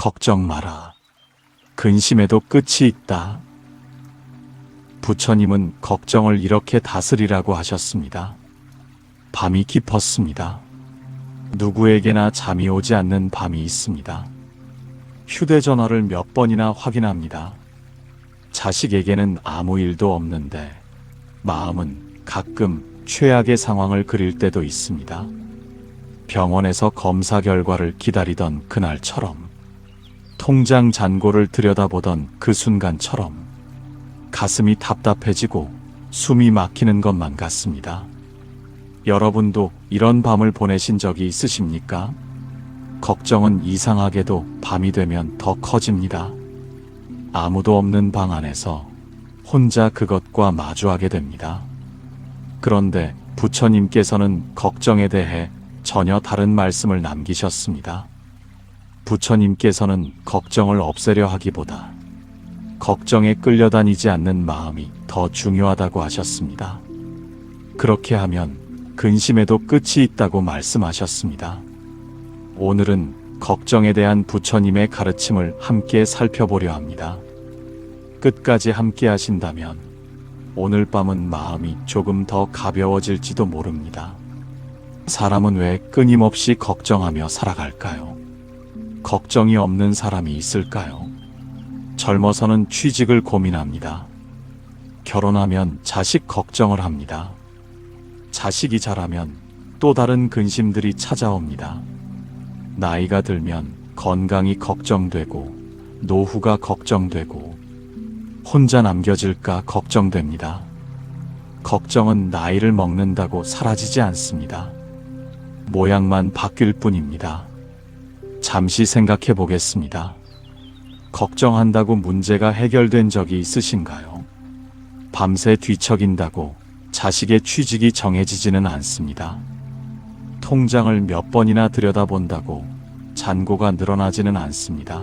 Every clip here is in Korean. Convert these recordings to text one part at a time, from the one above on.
걱정 마라. 근심에도 끝이 있다. 부처님은 걱정을 이렇게 다스리라고 하셨습니다. 밤이 깊었습니다. 누구에게나 잠이 오지 않는 밤이 있습니다. 휴대전화를 몇 번이나 확인합니다. 자식에게는 아무 일도 없는데 마음은 가끔 최악의 상황을 그릴 때도 있습니다. 병원에서 검사 결과를 기다리던 그날처럼, 통장 잔고를 들여다보던 그 순간처럼 가슴이 답답해지고 숨이 막히는 것만 같습니다. 여러분도 이런 밤을 보내신 적이 있으십니까? 걱정은 이상하게도 밤이 되면 더 커집니다. 아무도 없는 방 안에서 혼자 그것과 마주하게 됩니다. 그런데 부처님께서는 걱정에 대해 전혀 다른 말씀을 남기셨습니다. 부처님께서는 걱정을 없애려 하기보다 걱정에 끌려다니지 않는 마음이 더 중요하다고 하셨습니다. 그렇게 하면 근심에도 끝이 있다고 말씀하셨습니다. 오늘은 걱정에 대한 부처님의 가르침을 함께 살펴보려 합니다. 끝까지 함께 하신다면 오늘 밤은 마음이 조금 더 가벼워질지도 모릅니다. 사람은 왜 끊임없이 걱정하며 살아갈까요? 걱정이 없는 사람이 있을까요? 젊어서는 취직을 고민합니다. 결혼하면 자식 걱정을 합니다. 자식이 자라면 또 다른 근심들이 찾아옵니다. 나이가 들면 건강이 걱정되고 노후가 걱정되고 혼자 남겨질까 걱정됩니다. 걱정은 나이를 먹는다고 사라지지 않습니다. 모양만 바뀔 뿐입니다. 잠시 생각해 보겠습니다. 걱정한다고 문제가 해결된 적이 있으신가요? 밤새 뒤척인다고 자식의 취직이 정해지지는 않습니다. 통장을 몇 번이나 들여다본다고 잔고가 늘어나지는 않습니다.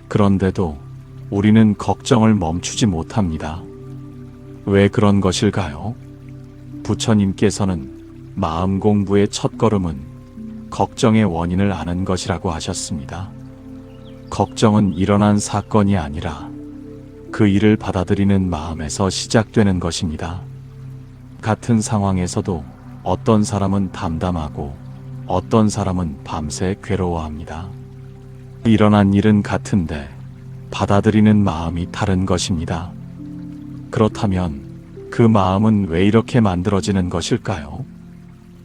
그런데도 우리는 걱정을 멈추지 못합니다. 왜 그런 것일까요? 부처님께서는 마음 공부의 첫걸음은 걱정의 원인을 아는 것이라고 하셨습니다. 걱정은 일어난 사건이 아니라 그 일을 받아들이는 마음에서 시작되는 것입니다. 같은 상황에서도 어떤 사람은 담담하고 어떤 사람은 밤새 괴로워합니다. 일어난 일은 같은데 받아들이는 마음이 다른 것입니다. 그렇다면 그 마음은 왜 이렇게 만들어지는 것일까요?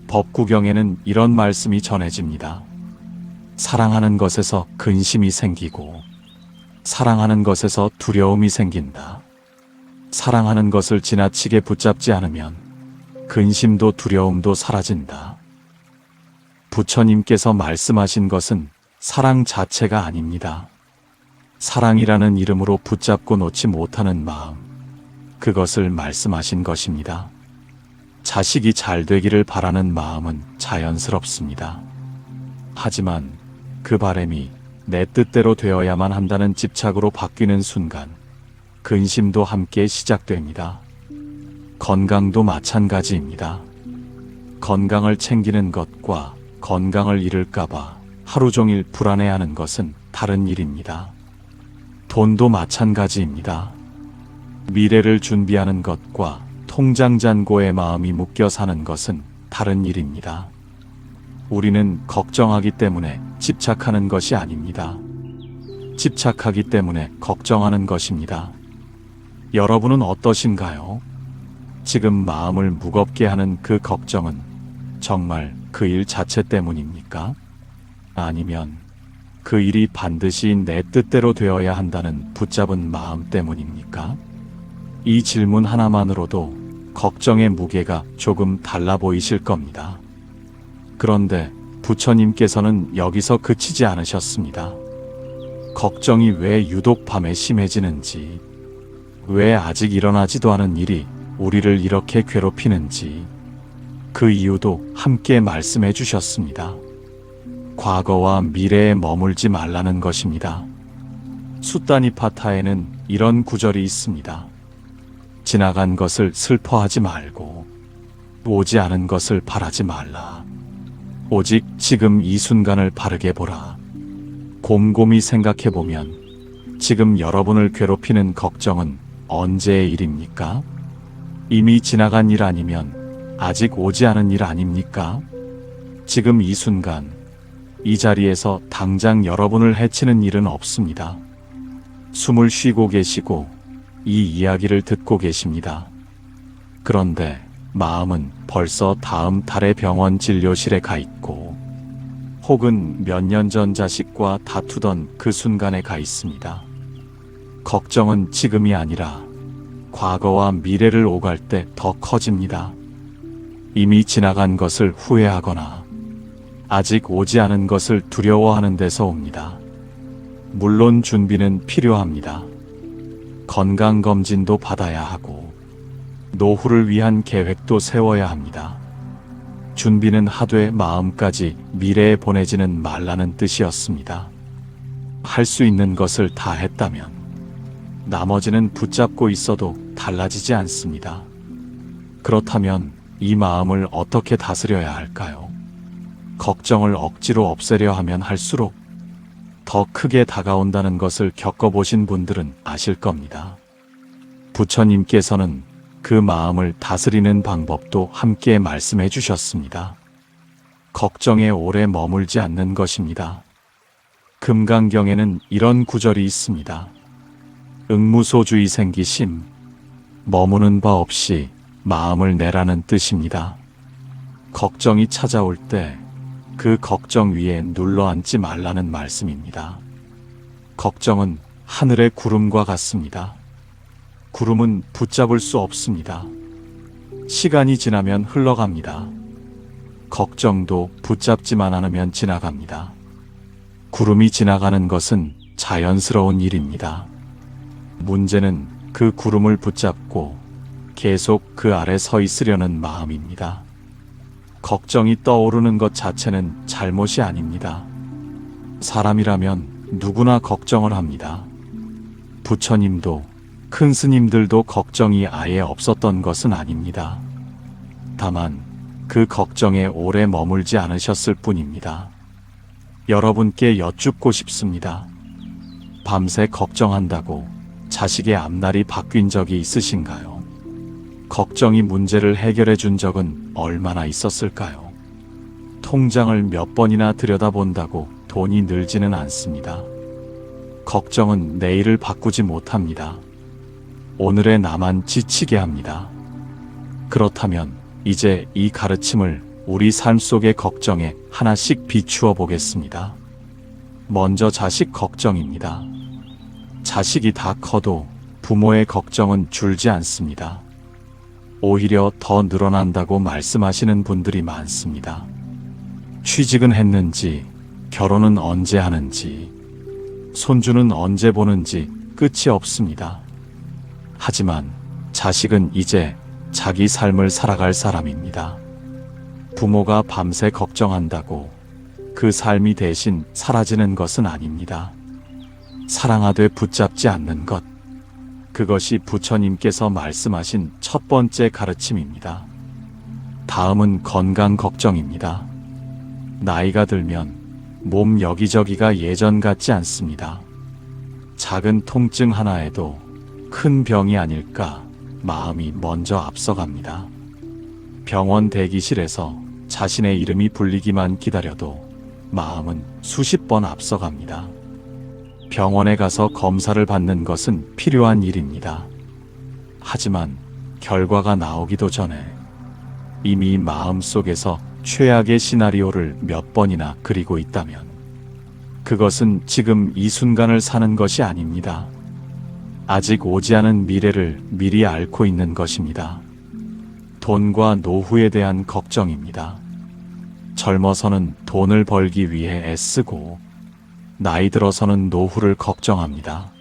법구경에는 이런 말씀이 전해집니다. 사랑하는 것에서 근심이 생기고 사랑하는 것에서 두려움이 생긴다. 사랑하는 것을 지나치게 붙잡지 않으면 근심도 두려움도 사라진다. 부처님께서 말씀하신 것은 사랑 자체가 아닙니다. 사랑이라는 이름으로 붙잡고 놓지 못하는 마음, 그것을 말씀하신 것입니다. 자식이 잘 되기를 바라는 마음은 자연스럽습니다. 하지만 그 바람이 내 뜻대로 되어야만 한다는 집착으로 바뀌는 순간 근심도 함께 시작됩니다. 건강도 마찬가지입니다. 건강을 챙기는 것과 건강을 잃을까봐 하루 종일 불안해하는 것은 다른 일입니다. 돈도 마찬가지입니다. 미래를 준비하는 것과 통장 잔고에 마음이 묶여 사는 것은 다른 일입니다. 우리는 걱정하기 때문에 집착하는 것이 아닙니다. 집착하기 때문에 걱정하는 것입니다. 여러분은 어떠신가요? 지금 마음을 무겁게 하는 그 걱정은 정말 그 일 자체 때문입니까? 아니면 그 일이 반드시 내 뜻대로 되어야 한다는 붙잡은 마음 때문입니까? 이 질문 하나만으로도 걱정의 무게가 조금 달라 보이실 겁니다. 그런데 부처님께서는 여기서 그치지 않으셨습니다. 걱정이 왜 유독 밤에 심해지는지, 왜 아직 일어나지도 않은 일이 우리를 이렇게 괴롭히는지 그 이유도 함께 말씀해 주셨습니다. 과거와 미래에 머물지 말라는 것입니다. 수따니파타에는 이런 구절이 있습니다. 지나간 것을 슬퍼하지 말고 오지 않은 것을 바라지 말라. 오직 지금 이 순간을 바르게 보라. 곰곰이 생각해보면 지금 여러분을 괴롭히는 걱정은 언제의 일입니까? 이미 지나간 일 아니면 아직 오지 않은 일 아닙니까? 지금 이 순간, 이 자리에서 당장 여러분을 해치는 일은 없습니다. 숨을 쉬고 계시고 이 이야기를 듣고 계십니다. 그런데 마음은 벌써 다음 달에 병원 진료실에 가 있고 혹은 몇 년 전 자식과 다투던 그 순간에 가 있습니다. 걱정은 지금이 아니라 과거와 미래를 오갈 때 더 커집니다. 이미 지나간 것을 후회하거나 아직 오지 않은 것을 두려워하는 데서 옵니다. 물론 준비는 필요합니다. 건강검진도 받아야 하고 노후를 위한 계획도 세워야 합니다. 준비는 하되 마음까지 미래에 보내지는 말라는 뜻이었습니다. 할 수 있는 것을 다 했다면 나머지는 붙잡고 있어도 달라지지 않습니다. 그렇다면 이 마음을 어떻게 다스려야 할까요? 걱정을 억지로 없애려 하면 할수록 더 크게 다가온다는 것을 겪어보신 분들은 아실 겁니다. 부처님께서는 그 마음을 다스리는 방법도 함께 말씀해 주셨습니다. 걱정에 오래 머물지 않는 것입니다. 금강경에는 이런 구절이 있습니다. 응무소주의 생기심, 머무는 바 없이 마음을 내라는 뜻입니다. 걱정이 찾아올 때 그 걱정 위에 눌러앉지 말라는 말씀입니다. 걱정은 하늘의 구름과 같습니다. 구름은 붙잡을 수 없습니다. 시간이 지나면 흘러갑니다. 걱정도 붙잡지만 않으면 지나갑니다. 구름이 지나가는 것은 자연스러운 일입니다. 문제는 그 구름을 붙잡고 계속 그 아래 서 있으려는 마음입니다. 걱정이 떠오르는 것 자체는 잘못이 아닙니다. 사람이라면 누구나 걱정을 합니다. 부처님도 큰 스님들도 걱정이 아예 없었던 것은 아닙니다. 다만 그 걱정에 오래 머물지 않으셨을 뿐입니다. 여러분께 여쭙고 싶습니다. 밤새 걱정한다고 자식의 앞날이 바뀐 적이 있으신가요? 걱정이 문제를 해결해 준 적은 얼마나 있었을까요? 통장을 몇 번이나 들여다본다고 돈이 늘지는 않습니다. 걱정은 내일을 바꾸지 못합니다. 오늘의 나만 지치게 합니다. 그렇다면 이제 이 가르침을 우리 삶 속의 걱정에 하나씩 비추어 보겠습니다. 먼저 자식 걱정입니다. 자식이 다 커도 부모의 걱정은 줄지 않습니다. 오히려 더 늘어난다고 말씀하시는 분들이 많습니다. 취직은 했는지, 결혼은 언제 하는지, 손주는 언제 보는지 끝이 없습니다. 하지만 자식은 이제 자기 삶을 살아갈 사람입니다. 부모가 밤새 걱정한다고 그 삶이 대신 사라지는 것은 아닙니다. 사랑하되 붙잡지 않는 것, 그것이 부처님께서 말씀하신 첫 번째 가르침입니다. 다음은 건강 걱정입니다. 나이가 들면 몸 여기저기가 예전 같지 않습니다. 작은 통증 하나에도 큰 병이 아닐까 마음이 먼저 앞서갑니다. 병원 대기실에서 자신의 이름이 불리기만 기다려도 마음은 수십 번 앞서갑니다. 병원에 가서 검사를 받는 것은 필요한 일입니다. 하지만 결과가 나오기도 전에 이미 마음속에서 최악의 시나리오를 몇 번이나 그리고 있다면 그것은 지금 이 순간을 사는 것이 아닙니다. 아직 오지 않은 미래를 미리 앓고 있는 것입니다. 돈과 노후에 대한 걱정입니다. 젊어서는 돈을 벌기 위해 애쓰고 나이 들어서는 노후를 걱정합니다.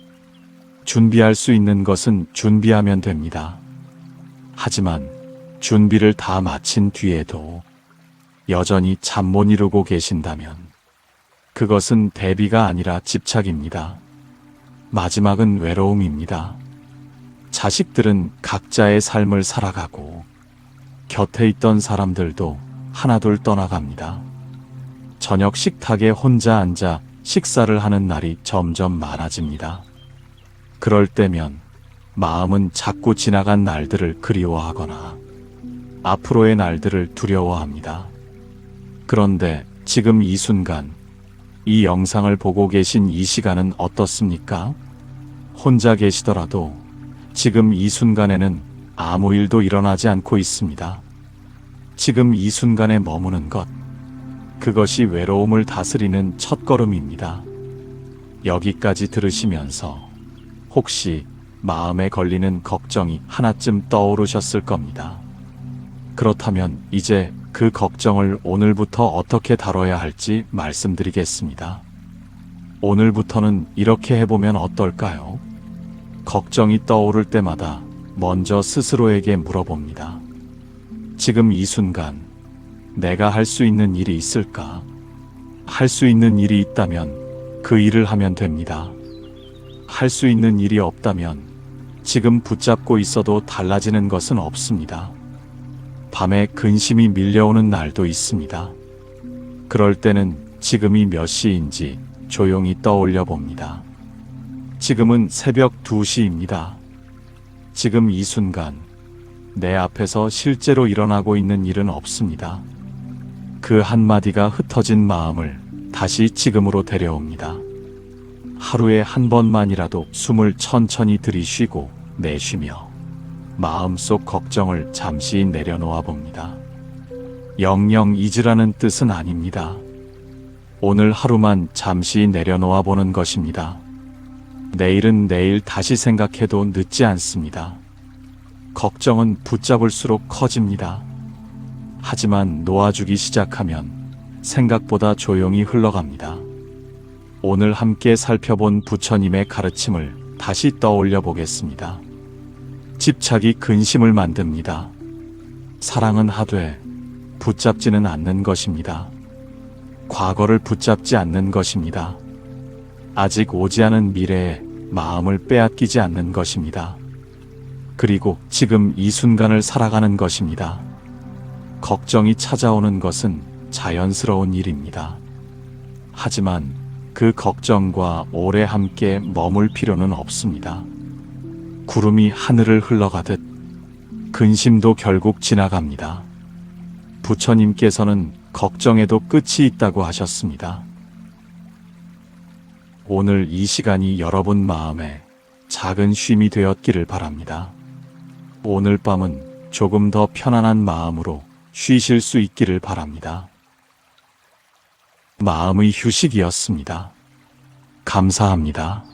준비할 수 있는 것은 준비하면 됩니다. 하지만 준비를 다 마친 뒤에도 여전히 잠 못 이루고 계신다면 그것은 대비가 아니라 집착입니다. 마지막은 외로움입니다. 자식들은 각자의 삶을 살아가고 곁에 있던 사람들도 하나둘 떠나갑니다. 저녁 식탁에 혼자 앉아 식사를 하는 날이 점점 많아집니다. 그럴 때면 마음은 자꾸 지나간 날들을 그리워하거나 앞으로의 날들을 두려워합니다. 그런데 지금 이 순간, 이 영상을 보고 계신 이 시간은 어떻습니까? 혼자 계시더라도 지금 이 순간에는 아무 일도 일어나지 않고 있습니다. 지금 이 순간에 머무는 것, 그것이 외로움을 다스리는 첫걸음입니다. 여기까지 들으시면서 혹시 마음에 걸리는 걱정이 하나쯤 떠오르셨을 겁니다. 그렇다면 이제 그 걱정을 오늘부터 어떻게 다뤄야 할지 말씀드리겠습니다. 오늘부터는 이렇게 해보면 어떨까요? 걱정이 떠오를 때마다 먼저 스스로에게 물어봅니다. 지금 이 순간 내가 할 수 있는 일이 있을까? 할 수 있는 일이 있다면 그 일을 하면 됩니다. 할 수 있는 일이 없다면 지금 붙잡고 있어도 달라지는 것은 없습니다. 밤에 근심이 밀려오는 날도 있습니다. 그럴 때는 지금이 몇 시인지 조용히 떠올려 봅니다. 지금은 새벽 2시입니다. 지금 이 순간 내 앞에서 실제로 일어나고 있는 일은 없습니다. 그 한마디가 흩어진 마음을 다시 지금으로 데려옵니다. 하루에 한 번만이라도 숨을 천천히 들이쉬고 내쉬며 마음속 걱정을 잠시 내려놓아 봅니다. 영영 잊으라는 뜻은 아닙니다. 오늘 하루만 잠시 내려놓아 보는 것입니다. 내일은 내일 다시 생각해도 늦지 않습니다. 걱정은 붙잡을수록 커집니다. 하지만 놓아주기 시작하면 생각보다 조용히 흘러갑니다. 오늘 함께 살펴본 부처님의 가르침을 다시 떠올려 보겠습니다. 집착이 근심을 만듭니다. 사랑은 하되 붙잡지는 않는 것입니다. 과거를 붙잡지 않는 것입니다. 아직 오지 않은 미래에 마음을 빼앗기지 않는 것입니다. 그리고 지금 이 순간을 살아가는 것입니다. 걱정이 찾아오는 것은 자연스러운 일입니다. 하지만 그 걱정과 오래 함께 머물 필요는 없습니다. 구름이 하늘을 흘러가듯 근심도 결국 지나갑니다. 부처님께서는 걱정에도 끝이 있다고 하셨습니다. 오늘 이 시간이 여러분 마음에 작은 쉼이 되었기를 바랍니다. 오늘 밤은 조금 더 편안한 마음으로 쉬실 수 있기를 바랍니다. 마음의 휴식이었습니다. 감사합니다.